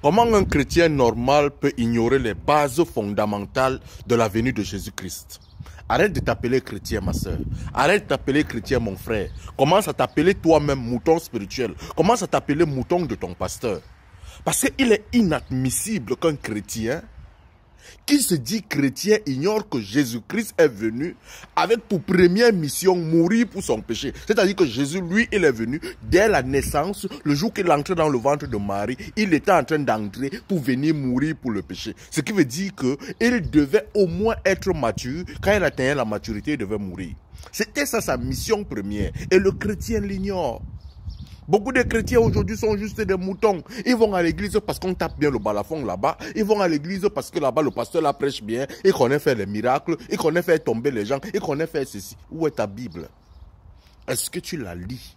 Comment un chrétien normal peut ignorer les bases fondamentales de la venue de Jésus-Christ? Arrête de t'appeler chrétien, ma soeur. Arrête de t'appeler chrétien, mon frère. Commence à t'appeler toi-même mouton spirituel. Commence à t'appeler mouton de ton pasteur. Parce qu'il est inadmissible qu'un chrétien qui se dit chrétien ignore que Jésus-Christ est venu avec pour première mission mourir pour son péché. C'est-à-dire que Jésus, lui, il est venu dès la naissance, le jour qu'il entrait dans le ventre de Marie, il était en train d'entrer pour venir mourir pour le péché. Ce qui veut dire qu'il devait au moins être mature. Quand il atteignait la maturité, il devait mourir. C'était ça sa mission première. Et le chrétien l'ignore. Beaucoup de chrétiens aujourd'hui sont juste des moutons. Ils vont à l'église parce qu'on tape bien le balafon là-bas. Ils vont à l'église parce que là-bas le pasteur la prêche bien. Il connaît faire les miracles. Il connaît faire tomber les gens. Il connaît faire ceci. Où est ta Bible? Est-ce que tu la lis?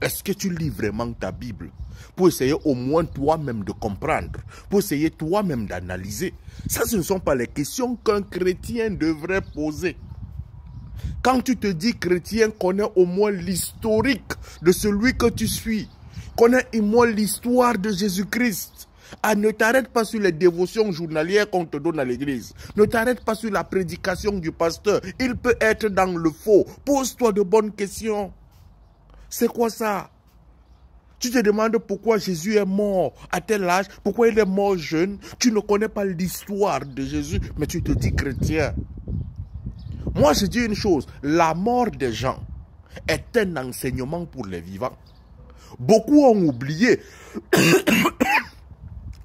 Est-ce que tu lis vraiment ta Bible? Pour essayer au moins toi-même de comprendre. Pour essayer toi-même d'analyser. Ça, ce ne sont pas les questions qu'un chrétien devrait poser. Quand tu te dis chrétien, connais au moins l'historique de celui que tu suis. Connais au moins l'histoire de Jésus-Christ. Ah, ne t'arrête pas sur les dévotions journalières qu'on te donne à l'église. Ne t'arrête pas sur la prédication du pasteur. Il peut être dans le faux. Pose-toi de bonnes questions. C'est quoi ça? Tu te demandes pourquoi Jésus est mort à tel âge, pourquoi il est mort jeune. Tu ne connais pas l'histoire de Jésus, mais tu te dis chrétien. Moi, je dis une chose, la mort des gens est un enseignement pour les vivants. Beaucoup ont oublié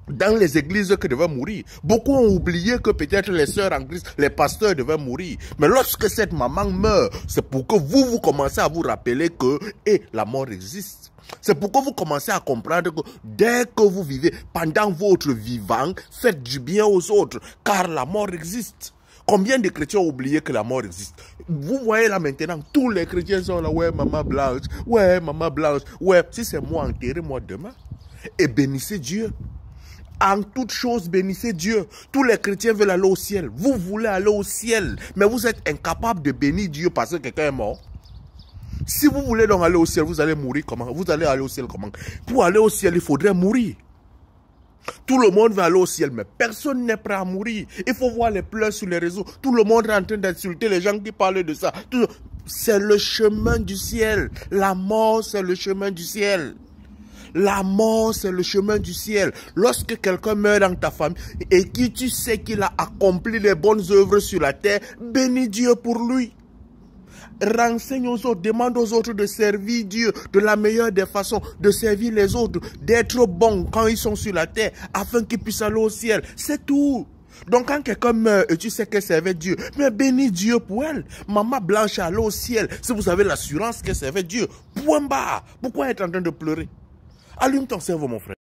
dans les églises que devaient mourir. Beaucoup ont oublié que peut-être les sœurs en Christ, les pasteurs devaient mourir. Mais lorsque cette maman meurt, c'est pour que vous commencez à vous rappeler que la mort existe. C'est pour que vous commencez à comprendre que dès que vous vivez, pendant votre vivant, faites du bien aux autres, car la mort existe. Combien de chrétiens ont oublié que la mort existe? Vous voyez là maintenant, tous les chrétiens sont là, ouais, maman blanche, ouais, si c'est moi, enterrez-moi demain. Et bénissez Dieu. En toute chose, bénissez Dieu. Tous les chrétiens veulent aller au ciel. Vous voulez aller au ciel, mais vous êtes incapable de bénir Dieu parce que quelqu'un est mort. Si vous voulez donc aller au ciel, vous allez mourir comment? Vous allez aller au ciel comment? Pour aller au ciel, il faudrait mourir. Tout le monde va aller au ciel, mais personne n'est prêt à mourir. Il faut voir les pleurs sur les réseaux. Tout le monde est en train d'insulter les gens qui parlent de ça. C'est le chemin du ciel. La mort, c'est le chemin du ciel. La mort, c'est le chemin du ciel. Lorsque quelqu'un meurt dans ta famille et que tu sais qu'il a accompli les bonnes œuvres sur la terre, bénis Dieu pour lui. Renseigne aux autres, demande aux autres de servir Dieu de la meilleure des façons, de servir les autres, d'être bons quand ils sont sur la terre, afin qu'ils puissent aller au ciel. C'est tout. Donc quand quelqu'un meurt et tu sais qu'elle servait Dieu, mais bénis Dieu pour elle. Maman Blanche est allée au ciel, si vous avez l'assurance qu'elle servait Dieu. Point barre. Pourquoi être en train de pleurer? Allume ton cerveau, mon frère.